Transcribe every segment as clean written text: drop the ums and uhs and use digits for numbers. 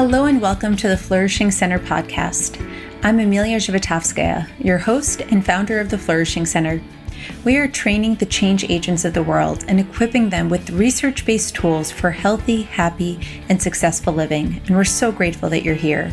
Hello and welcome to the Flourishing Center podcast. I'm Emiliya Zhivotovskaya, your host and founder of the Flourishing Center. We are training the change agents of the world and equipping them with research-based tools for healthy, happy, and successful living, and we're so grateful that you're here.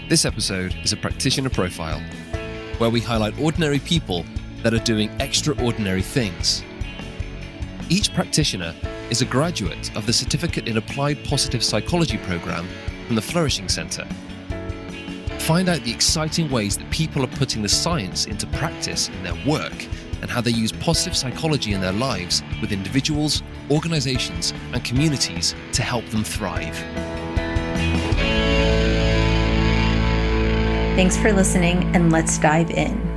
This episode is a practitioner profile, where we highlight ordinary people that are doing extraordinary things. Each practitioner is a graduate of the Certificate in Applied Positive Psychology program from the Flourishing Center. Find out the exciting ways that people are putting the science into practice in their work and how they use positive psychology in their lives with individuals, organizations, and communities to help them thrive. Thanks for listening, and let's dive in.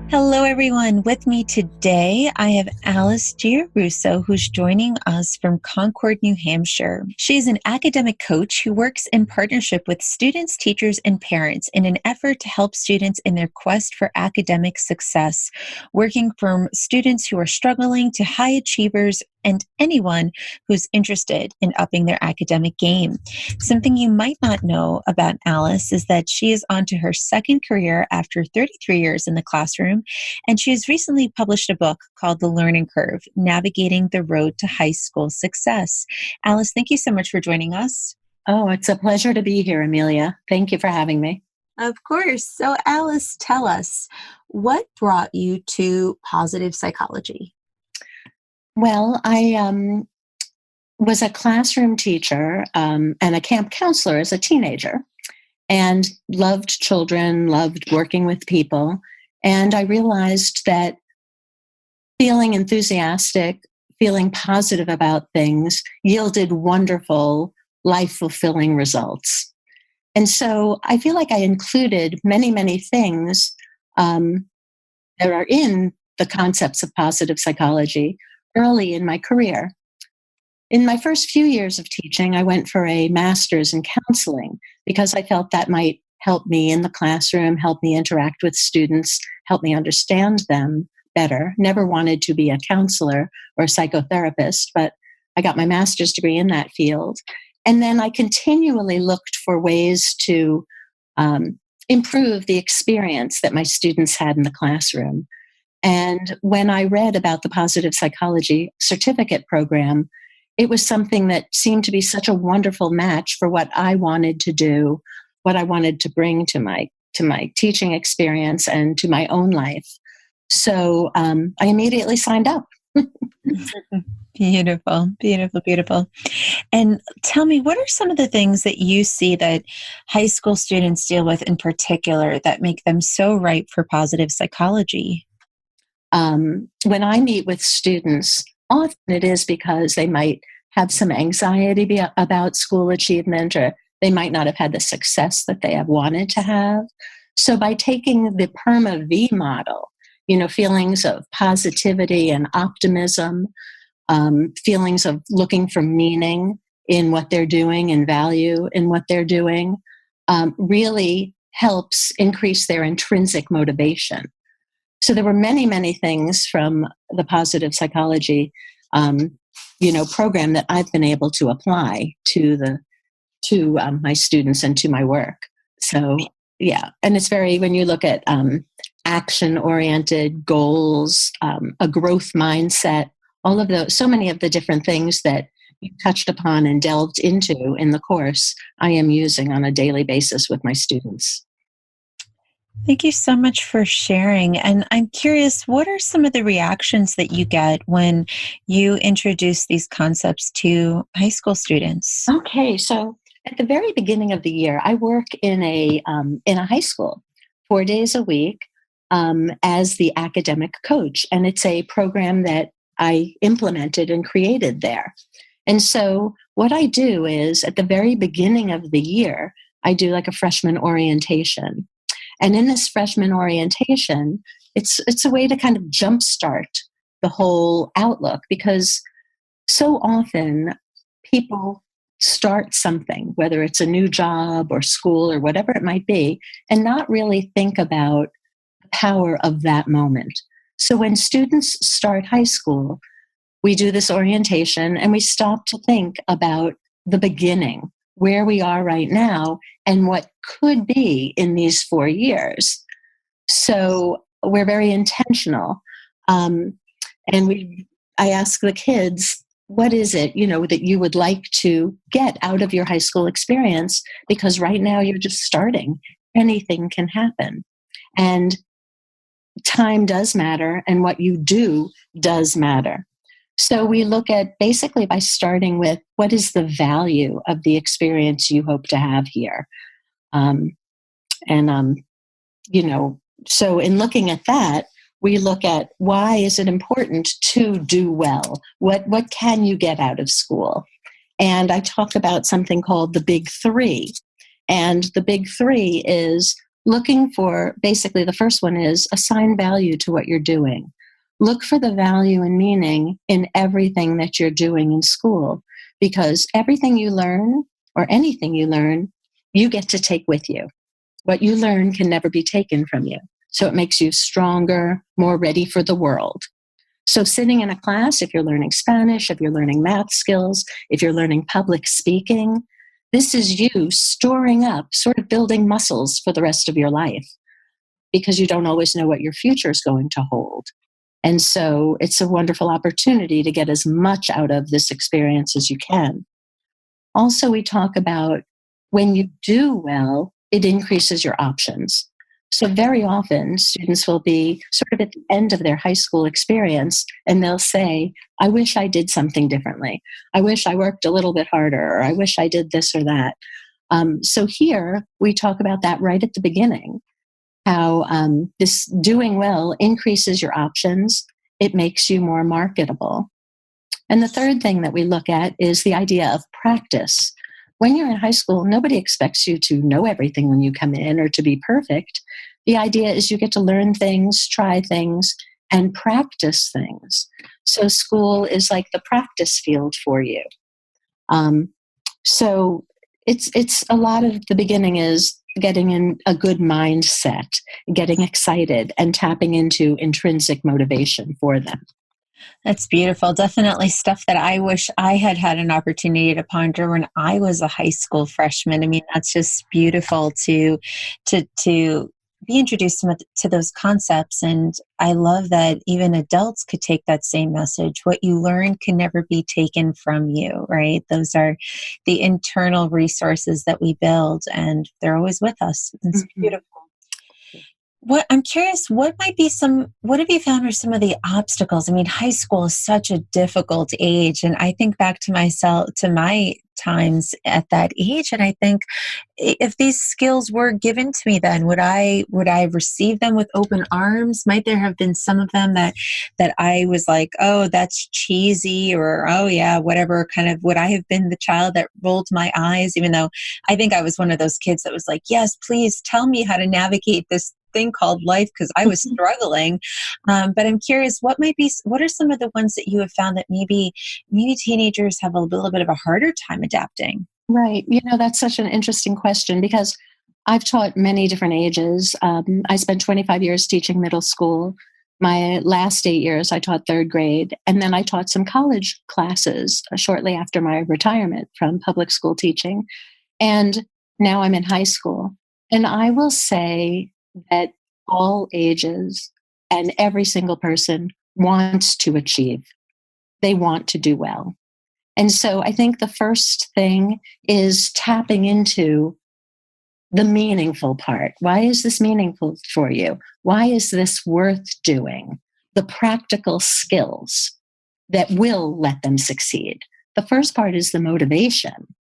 Hello, everyone. With me today, I have Alice Giarrusso, who's joining us from Concord, New Hampshire. She is an academic coach who works in partnership with students, teachers, and parents in an effort to help students in their quest for academic success, working from students who are struggling to high achievers and anyone who's interested in upping their academic game. Something you might not know about Alice is that she is on to her second career after 33 years in the classroom, and she has recently published a book called The Learning Curve: Navigating the Road to High School Success. Alice, thank you so much for joining us. Oh, it's a pleasure to be here, Emiliya. Thank you for having me. Of course. So Alice, tell us, what brought you to positive psychology? Well, I was a classroom teacher and a camp counselor as a teenager, and loved children, loved working with people. And I realized that feeling enthusiastic, feeling positive about things yielded wonderful, life-fulfilling results. And so I feel like I included many, many things that are in the concepts of positive psychology early in my career. In my first few years of teaching, I went for a master's in counseling because I felt that might help me in the classroom, help me interact with students, help me understand them better. Never wanted to be a counselor or a psychotherapist, but I got my master's degree in that field. And then I continually looked for ways to improve the experience that my students had in the classroom. And when I read about the positive psychology certificate program, it was something that seemed to be such a wonderful match for what I wanted to do, what I wanted to bring to my teaching experience and to my own life. So I immediately signed up. Beautiful, beautiful, beautiful. And tell me, what are some of the things that you see that high school students deal with in particular that make them so ripe for positive psychology? When I meet with students, often it is because they might have some anxiety about school achievement, or they might not have had the success that they have wanted to have. So by taking the PERMA V model, feelings of positivity and optimism, feelings of looking for meaning in what they're doing and value in what they're doing, really helps increase their intrinsic motivation. So there were many, many things from the positive psychology, program that I've been able to apply to my students and to my work. So yeah, and it's when you look at action-oriented goals, a growth mindset, all of those, so many of the different things that you touched upon and delved into in the course, I am using on a daily basis with my students. Thank you so much for sharing. And I'm curious, what are some of the reactions that you get when you introduce these concepts to high school students? Okay, so at the very beginning of the year, I work in a high school 4 days a week as the academic coach. And it's a program that I implemented and created there. And so what I do is at the very beginning of the year, I do like a freshman orientation. And in this freshman orientation, it's a way to kind of jumpstart the whole outlook, because so often people start something, whether it's a new job or school or whatever it might be, and not really think about the power of that moment. So when students start high school, we do this orientation and we stop to think about the beginning where we are right now and what could be in these 4 years. So we're very intentional. And I ask the kids, what is it, that you would like to get out of your high school experience? Because right now you're just starting. Anything can happen. And time does matter, and what you do does matter. So we look at basically by starting with what is the value of the experience you hope to have here. So in looking at that, we look at why is it important to do well? What can you get out of school? And I talk about something called the big three. And the big three is looking for, basically the first one is assign value to what you're doing. Look for the value and meaning in everything that you're doing in school, because everything you learn or anything you learn, you get to take with you. What you learn can never be taken from you. So it makes you stronger, more ready for the world. So sitting in a class, if you're learning Spanish, if you're learning math skills, if you're learning public speaking, this is you storing up, sort of building muscles for the rest of your life, because you don't always know what your future is going to hold. And so it's a wonderful opportunity to get as much out of this experience as you can. Also, we talk about when you do well, it increases your options. So very often students will be sort of at the end of their high school experience and they'll say, I wish I did something differently. I wish I worked a little bit harder, or I wish I did this or that. So here we talk about that right at the beginning, how this doing well increases your options. It makes you more marketable. And the third thing that we look at is the idea of practice. When you're in high school, nobody expects you to know everything when you come in or to be perfect. The idea is you get to learn things, try things, and practice things. So school is like the practice field for you. So it's a lot of the beginning is getting in a good mindset, getting excited, and tapping into intrinsic motivation for them. That's beautiful. Definitely stuff that I wish I had had an opportunity to ponder when I was a high school freshman. I mean, that's just beautiful to be introduced to those concepts. And I love that even adults could take that same message. What you learn can never be taken from you, right? Those are the internal resources that we build, and they're always with us. It's beautiful. I'm curious, what have you found are some of the obstacles? I mean, high school is such a difficult age. And I think back to my times at that age. And I think if these skills were given to me then, would I receive them with open arms? Might there have been some of them that I was like, oh, that's cheesy, or, oh yeah, whatever, kind of, would I have been the child that rolled my eyes, even though I think I was one of those kids that was like, yes, please tell me how to navigate this thing called life, because I was struggling. But I'm curious, what are some of the ones that you have found that maybe teenagers have a little bit of a harder time adapting? Right. That's such an interesting question, because I've taught many different ages. I spent 25 years teaching middle school. My last 8 years, I taught third grade. And then I taught some college classes shortly after my retirement from public school teaching. And now I'm in high school. And I will say that all ages and every single person wants to achieve. They want to do well. And so I think the first thing is tapping into the meaningful part. Why is this meaningful for you? Why is this worth doing? The practical skills that will let them succeed. The first part is the motivation.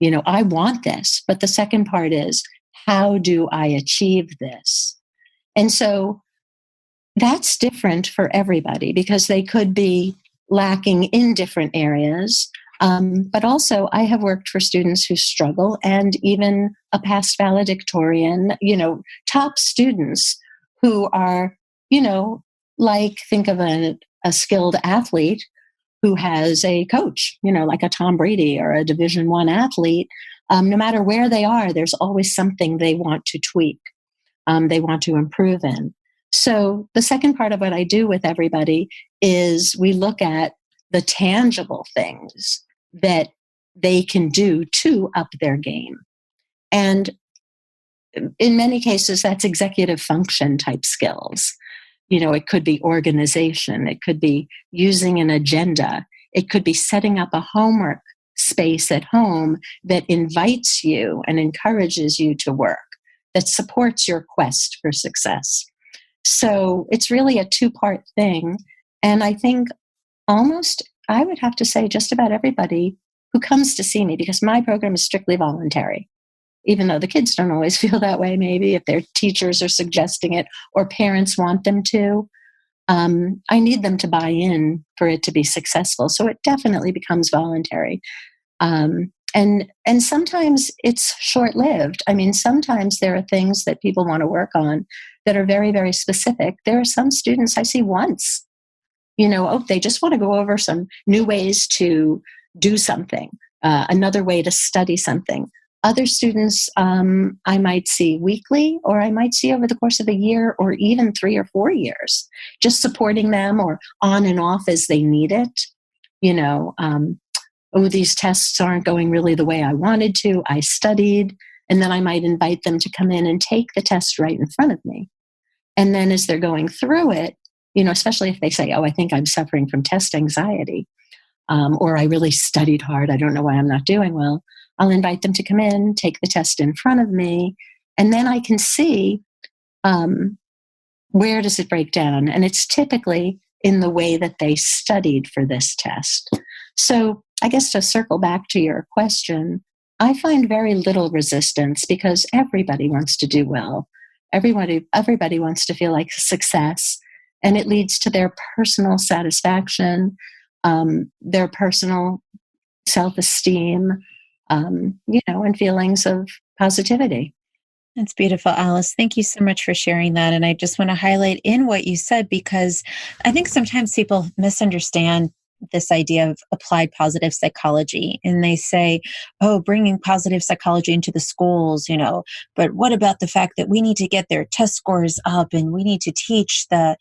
I want this. But the second part is, how do I achieve this? And so that's different for everybody, because they could be lacking in different areas. But also, I have worked for students who struggle, and even a past valedictorian, top students who are, think of a skilled athlete who has a coach, like a Tom Brady or a Division I athlete. No matter where they are, there's always something they want to tweak. They want to improve in. So the second part of what I do with everybody is we look at the tangible things that they can do to up their game. And in many cases, that's executive function type skills. It could be organization. It could be using an agenda. It could be setting up a homework space at home that invites you and encourages you to work, that supports your quest for success. So it's really a two-part thing. And I think I would have to say just about everybody who comes to see me, because my program is strictly voluntary, even though the kids don't always feel that way, maybe if their teachers are suggesting it or parents want them to. I need them to buy in for it to be successful. So it definitely becomes voluntary. And sometimes it's short-lived. I mean, sometimes there are things that people want to work on that are very, very specific. There are some students I see once, they just want to go over some new ways to do something, another way to study something. Other students I might see weekly, or I might see over the course of a year, or even 3 or 4 years, just supporting them or on and off as they need it. These tests aren't going really the way I wanted to. I studied, and then I might invite them to come in and take the test right in front of me. And then as they're going through it, especially if they say, I think I'm suffering from test anxiety, or I really studied hard, I don't know why I'm not doing well, I'll invite them to come in, take the test in front of me, and then I can see where does it break down. And it's typically in the way that they studied for this test. So I guess to circle back to your question, I find very little resistance because everybody wants to do well. Everybody wants to feel like success, and it leads to their personal satisfaction, their personal self-esteem, and feelings of positivity. That's beautiful, Alice. Thank you so much for sharing that. And I just want to highlight in what you said, because I think sometimes people misunderstand this idea of applied positive psychology. And they say, bringing positive psychology into the schools, but what about the fact that we need to get their test scores up and we need to teach the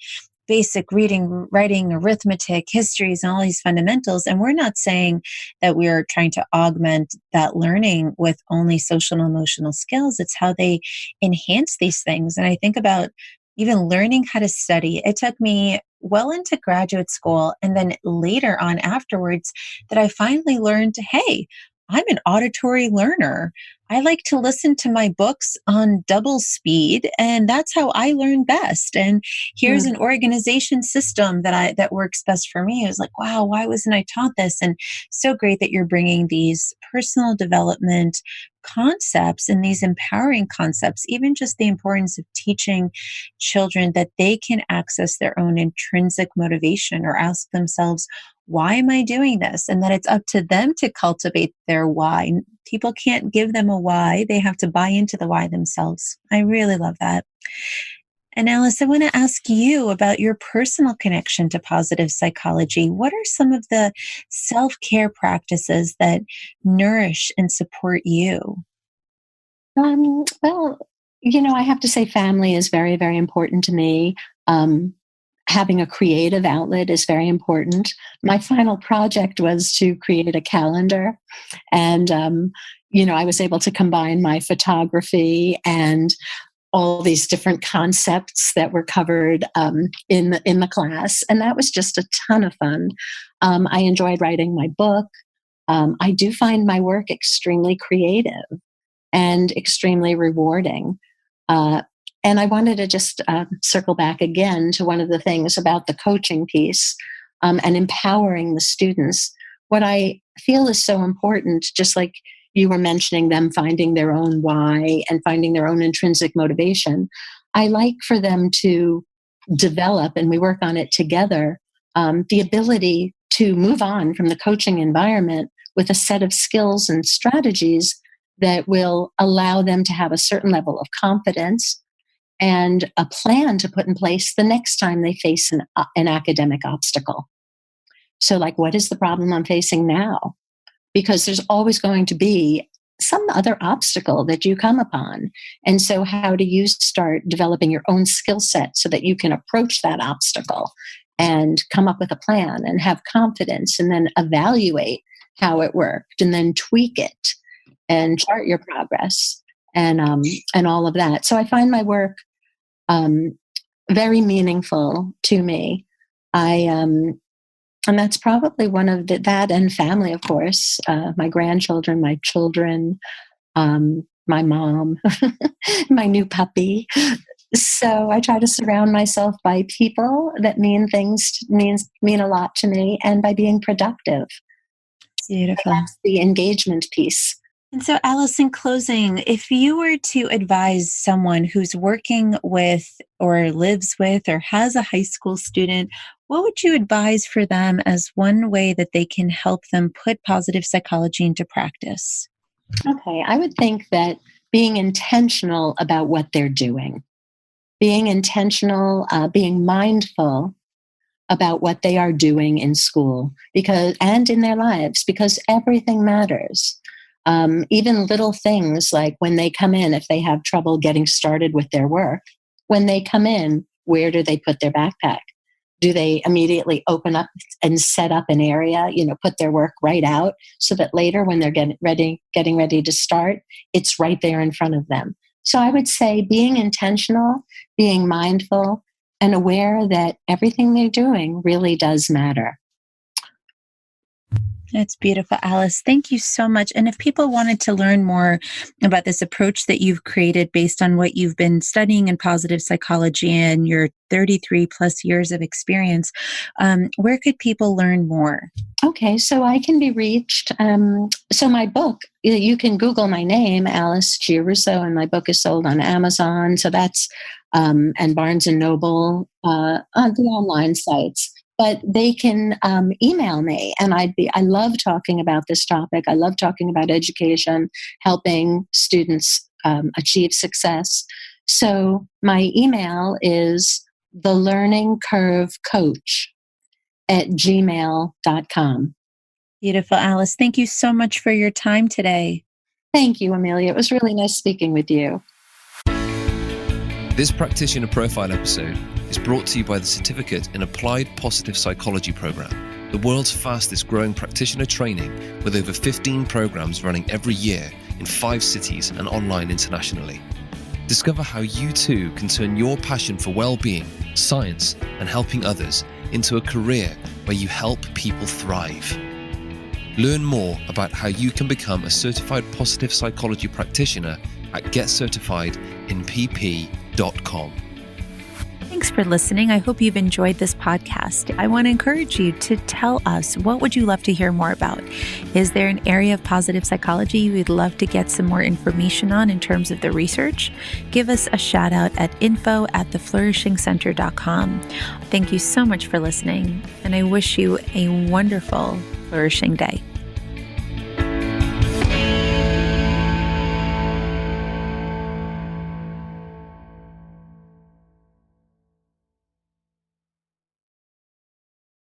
basic reading, writing, arithmetic, histories, and all these fundamentals. And we're not saying that we're trying to augment that learning with only social and emotional skills. It's how they enhance these things. And I think about even learning how to study. It took me well into graduate school and then later on afterwards that I finally learned, hey, I'm an auditory learner. I like to listen to my books on double speed, and that's how I learn best. And here's an organization system that works best for me. I was like, wow, why wasn't I taught this? And so great that you're bringing these personal development concepts and these empowering concepts, even just the importance of teaching children that they can access their own intrinsic motivation or ask themselves, why am I doing this? And that it's up to them to cultivate their why. People can't give them a why. They have to buy into the why themselves. I really love that. And Alice, I want to ask you about your personal connection to positive psychology. What are some of the self-care practices that nourish and support you? Well, I have to say family is very, very important to me. Having a creative outlet is very important. My final project was to create a calendar. And, I was able to combine my photography and all these different concepts that were covered in the class. And that was just a ton of fun. I enjoyed writing my book. I do find my work extremely creative and extremely rewarding. And I wanted to just circle back again to one of the things about the coaching piece and empowering the students. What I feel is so important, just like you were mentioning them finding their own why and finding their own intrinsic motivation, I like for them to develop, and we work on it together, the ability to move on from the coaching environment with a set of skills and strategies that will allow them to have a certain level of confidence and a plan to put in place the next time they face an academic obstacle. So, like, what is the problem I'm facing now? Because there's always going to be some other obstacle that you come upon. And so how do you start developing your own skill set so that you can approach that obstacle and come up with a plan and have confidence and then evaluate how it worked and then tweak it and chart your progress and all of that. So I find my work very meaningful to me. And that's probably one of that and family, of course, my grandchildren, my children, my mom, my new puppy. So I try to surround myself by people that mean a lot to me, and by being productive. Beautiful. And that's the engagement piece. And so, Alice, in closing, if you were to advise someone who's working with or lives with or has a high school student, what would you advise for them as one way that they can help them put positive psychology into practice? Okay, I would think that being intentional about what they're doing, being intentional, being mindful about what they are doing in school and in their lives, because everything matters. Even little things like when they come in, if they have trouble getting started with their work, when they come in, where do they put their backpack? Do they immediately open up and set up an area, put their work right out so that later when they're getting ready to start, it's right there in front of them? So I would say being intentional, being mindful, and aware that everything they're doing really does matter. That's beautiful, Alice. Thank you so much. And if people wanted to learn more about this approach that you've created based on what you've been studying in positive psychology and your 33 plus years of experience, where could people learn more? Okay, so I can be reached. So my book, you can Google my name, Alice Giarrusso, and my book is sold on Amazon. So that's, and Barnes and Noble, on the online sites. But they can email me, and I love talking about this topic. I love talking about education, helping students achieve success. So my email is thelearningcurvecoach@gmail.com. Beautiful, Alice. Thank you so much for your time today. Thank you, Emiliya. It was really nice speaking with you. This Practitioner Profile episode is brought to you by the Certificate in Applied Positive Psychology program, the world's fastest growing practitioner training with over 15 programs running every year in 5 cities and online internationally. Discover how you too can turn your passion for well-being, science, and helping others into a career where you help people thrive. Learn more about how you can become a certified positive psychology practitioner at getcertifiedinpp.com. Thanks for listening. I hope you've enjoyed this podcast. I want to encourage you to tell us, what would you love to hear more about? Is there an area of positive psychology you would love to get some more information on in terms of the research? Give us a shout out at info@theflourishingcenter.com. Thank you so much for listening, and I wish you a wonderful flourishing day.